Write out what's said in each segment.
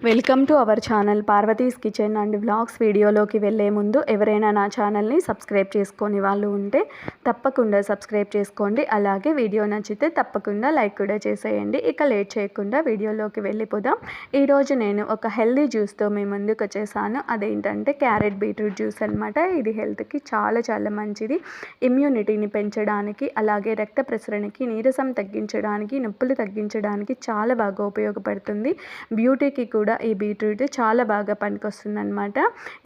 Welcome to our channel Parvati's kitchen and vlogs. వీడియోలోకి వెళ్ళే ముందు ఎవరైనా నా ఛానల్ని సబ్స్క్రైబ్ చేసుకొని వాళ్ళు ఉంటే తప్పకుండా సబ్స్క్రైబ్ చేసుకోండి. అలాగే వీడియో నచ్చితే తప్పకుండా లైక్ కూడా చేసేయండి. ఇక లేట్ చేయకుండా వీడియోలోకి వెళ్ళిపోదాం. ఈరోజు నేను ఒక హెల్దీ జ్యూస్తో మీ ముందుకు వచ్చేసాను. అదేంటంటే క్యారెట్ బీట్రూట్ జ్యూస్ అనమాట. ఇది హెల్త్కి చాలా చాలా మంచిది. ఇమ్యూనిటీని పెంచడానికి, అలాగే రక్త ప్రసరణకి, నీరసం తగ్గించడానికి, నొప్పులు తగ్గించడానికి చాలా బాగా ఉపయోగపడుతుంది. బ్యూటీకి కూడా ఈ బీట్రూట్ చాలా బాగా పనికొస్తుందన్నమాట.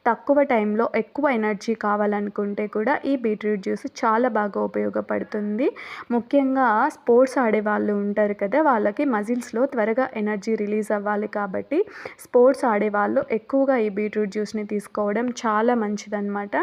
తక్కువ టైంలో ఎక్కువ ఎనర్జీ కావాలనుకుంటే కూడా ఈ బీట్రూట్ జ్యూస్ చాలా బాగా ఉపయోగపడుతుంది. ముఖ్యంగా స్పోర్ట్స్ ఆడే వాళ్ళు ఉంటారు కదా, వాళ్ళకి మజిల్స్లో త్వరగా ఎనర్జీ రిలీజ్ అవ్వాలి కాబట్టి స్పోర్ట్స్ ఆడేవాళ్ళు ఎక్కువగా ఈ బీట్రూట్ జ్యూస్ని తీసుకోవడం చాలా మంచిదన్నమాట.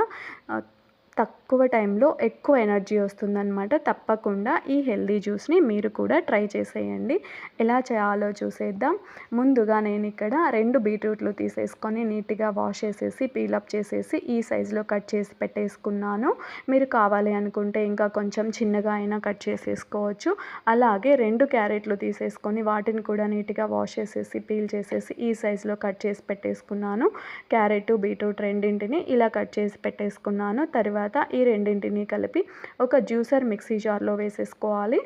తక్కువ టైంలో ఎక్కువ ఎనర్జీ వస్తుందన్నమాట. తప్పకుండా ఈ హెల్దీ జ్యూస్ని మీరు కూడా ట్రై చేసేయండి. ఎలా చేయాలో చూసేద్దాం. ముందుగా నేను ఇక్కడ 2 బీట్రూట్లు తీసేసుకొని నీట్గా వాష్ చేసేసి పీలప్ చేసేసి ఈ సైజులో కట్ చేసి పెట్టేసుకున్నాను. మీరు కావాలి అనుకుంటే ఇంకా కొంచెం చిన్నగా అయినా కట్ చేసేసుకోవచ్చు. అలాగే 2 క్యారెట్లు తీసేసుకొని వాటిని కూడా నీట్గా వాష్ చేసేసి పీల్ చేసేసి ఈ సైజులో కట్ చేసి పెట్టేసుకున్నాను. క్యారెట్ బీట్రూట్ రెండింటిని ఇలా కట్ చేసి పెట్టేసుకున్నాను. తర్వాత ఈ రెండింటిని కలిపి ఒక జ్యూసర్ మిక్సీ జార్లో వేసేసుకోవాలి.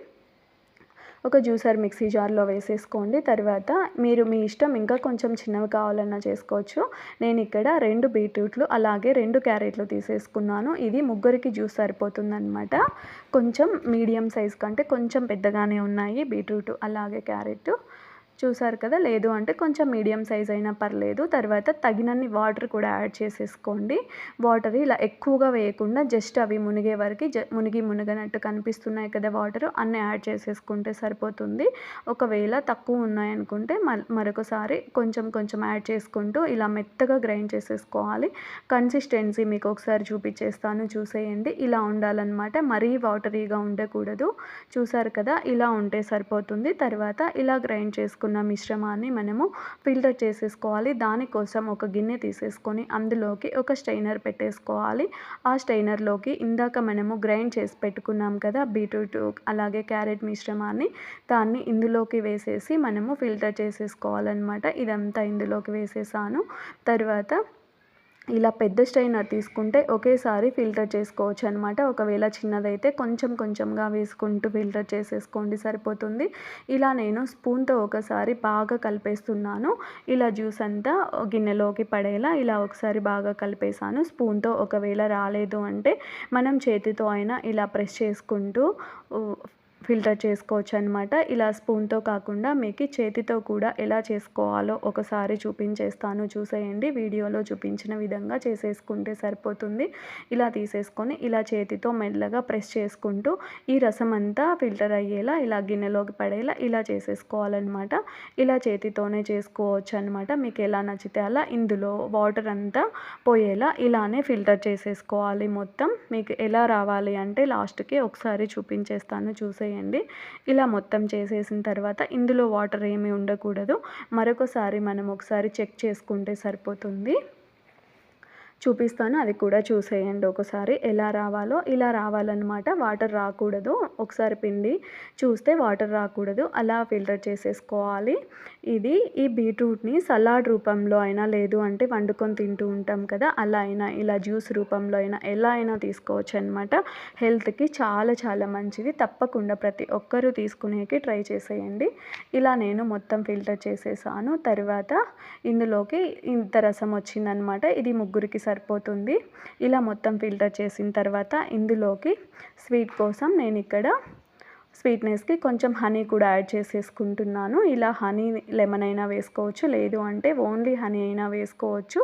వేసేసుకోండి. తర్వాత మీరు మీ ఇష్టం ఇంకా కొంచెం చిన్నవి కావాలన్నా చేసుకోవచ్చు. నేను ఇక్కడ 2 బీట్రూట్లు అలాగే 2 క్యారెట్లు తీసేసుకున్నాను. ఇది ముగ్గురికి జ్యూస్ సరిపోతుందన్నమాట. కొంచెం మీడియం సైజ్ కంటే కొంచెం పెద్దగానే ఉన్నాయి బీట్రూట్ అలాగే క్యారెట్. చూసారు కదా, లేదు అంటే కొంచెం మీడియం సైజ్ అయినా పర్లేదు. తర్వాత తగినన్ని వాటర్ కూడా యాడ్ చేసేసుకోండి. వాటర్ ఇలా ఎక్కువగా వేయకుండా జస్ట్ అవి మునిగే వరకు మునగనట్టు కనిపిస్తున్నాయి కదా వాటర్, అన్నీ యాడ్ చేసేసుకుంటే సరిపోతుంది. ఒకవేళ తక్కువ ఉన్నాయనుకుంటే మరొకసారి కొంచెం కొంచెం యాడ్ చేసుకుంటూ ఇలా మెత్తగా గ్రైండ్ చేసేసుకోవాలి. కన్సిస్టెన్సీ మీకు ఒకసారి చూపించేస్తాను, చూసేయండి. ఇలా ఉండాలన్నమాట, మరీ వాటరీగా ఉండకూడదు. చూసారు కదా, ఇలా ఉంటే సరిపోతుంది. తర్వాత ఇలా గ్రైండ్ చేసుకున్న మిశ్రమాన్ని మనము ఫిల్టర్ చేసేసుకోవాలి. దానికోసం ఒక గిన్నె తీసేసుకొని అందులోకి ఒక స్ట్రైనర్ పెట్టేసుకోవాలి. ఆ స్ట్రైనర్లోకి ఇందాక మనము గ్రైండ్ చేసి పెట్టుకున్నాం కదా బీట్రూట్ అలాగే క్యారెట్ మిశ్రమాన్ని, దాన్ని ఇందులోకి వేసేసి మనము ఫిల్టర్ చేసేసుకోవాలన్నమాట. ఇదంతా ఇందులోకి వేసేసాను. తర్వాత ఇలా పెద్ద స్ట్రైనర్ తీసుకుంటే ఒకేసారి ఫిల్టర్ చేసుకోవచ్చు అనమాట. ఒకవేళ చిన్నదైతే కొంచెం కొంచెంగా వేసుకుంటూ ఫిల్టర్ చేసేసుకోండి, సరిపోతుంది. ఇలా నేను స్పూన్తో ఒకసారి బాగా కలిపేస్తున్నాను. ఇలా జ్యూస్ అంతా గిన్నెలోకి పడేలా ఇలా ఒకసారి బాగా కలిపేసాను. స్పూన్తో ఒకవేళ రాలేదు అంటే మనం చేతితో అయినా ఇలా ప్రెస్ చేసుకుంటూ ఫిల్టర్ చేసుకోవచ్చు అనమాట. ఇలా స్పూన్తో కాకుండా మీకు చేతితో కూడా ఎలా చేసుకోవాలో ఒకసారి చూపించేస్తాను, చూసేయండి. వీడియోలో చూపించిన విధంగా చేసేసుకుంటే సరిపోతుంది. ఇలా తీసేసుకొని ఇలా చేతితో మెల్లగా ప్రెస్ చేసుకుంటూ ఈ రసం అంతా ఫిల్టర్ అయ్యేలా ఇలా గిన్నెలోకి పడేలా ఇలా చేసేసుకోవాలన్నమాట. ఇలా చేతితోనే చేసుకోవచ్చు అనమాట. మీకు ఎలా నచ్చితే అలా ఇందులో వాటర్ అంతా పోయేలా ఇలానే ఫిల్టర్ చేసేసుకోవాలి మొత్తం. మీకు ఎలా రావాలి అంటే లాస్ట్కి ఒకసారి చూపించేస్తాను, చూసేయండి. ఇలా మొత్తం చేసేసిన తర్వాత ఇందులో వాటర్ ఏమీ ఉండకూడదు. మరొకసారి మనం ఒకసారి చెక్ చేసుకుంటే సరిపోతుంది. చూపిస్తాను, అది కూడా చూసేయండి ఒకసారి ఎలా రావాలో. ఇలా రావాలన్నమాట, వాటర్ రాకూడదు. ఒకసారి పిండి చూస్తే వాటర్ రాకూడదు, అలా ఫిల్టర్ చేసేసుకోవాలి. ఈ బీట్రూట్ని సలాడ్ రూపంలో అయినా లేదు అంటే వండుకొని తింటూ ఉంటాం కదా, అలా అయినా ఇలా జ్యూస్ రూపంలో అయినా ఎలా అయినా తీసుకోవచ్చు అనమాట. హెల్త్కి చాలా చాలా మంచిది. తప్పకుండా ప్రతి ఒక్కరూ తీసుకునేకి ట్రై చేసేయండి. ఇలా నేను మొత్తం ఫిల్టర్ చేసేసాను. తర్వాత ఇందులోకి ఇంత రసం వచ్చిందనమాట. ఇది ముగ్గురికి సరిపోతుంది. ఇలా మొత్తం ఫిల్టర్ చేసిన తర్వాత ఇందులోకి స్వీట్ కోసం నేను ఇక్కడ స్వీట్నెస్కి కొంచెం హనీ కూడా యాడ్ చేసేసుకుంటున్నాను. ఇలా హనీ లెమన్ అయినా వేసుకోవచ్చు, లేదు అంటే ఓన్లీ హనీ అయినా వేసుకోవచ్చు.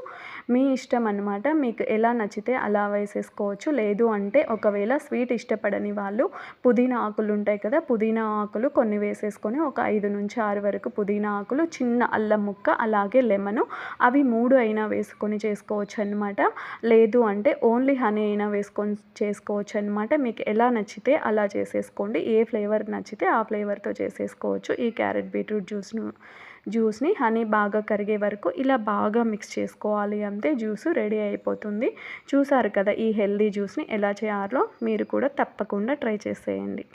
మీ ఇష్టం అన్నమాట, మీకు ఎలా నచ్చితే అలా వేసేసుకోవచ్చు. లేదు అంటే ఒకవేళ స్వీట్ ఇష్టపడని వాళ్ళు పుదీనా ఆకులు ఉంటాయి కదా, పుదీనా ఆకులు కొన్ని వేసేసుకొని ఒక 5 నుంచి 6 వరకు పుదీనా ఆకులు, చిన్న అల్లం ముక్క, అలాగే లెమను, అవి 3 అయినా వేసుకొని చేసుకోవచ్చు అనమాట. లేదు అంటే ఓన్లీ హనీ అయినా వేసుకొని చేసుకోవచ్చు అనమాట. మీకు ఎలా నచ్చితే అలా చేసేసుకోండి. ఏ ఫ్లేవర్ నచ్చితే ఆ ఫ్లేవర్తో చేసేసుకోవచ్చు. ఈ క్యారెట్ బీట్రూట్ జ్యూస్ని హనీ బాగా కరిగే వరకు ఇలా బాగా మిక్స్ చేసుకోవాలి, అంతే జ్యూస్ రెడీ అయిపోతుంది. చూసారు కదా, ఈ హెల్దీ జ్యూస్ని ఎలా చేయాలో మీరు కూడా తప్పకుండా ట్రై చేసేయండి.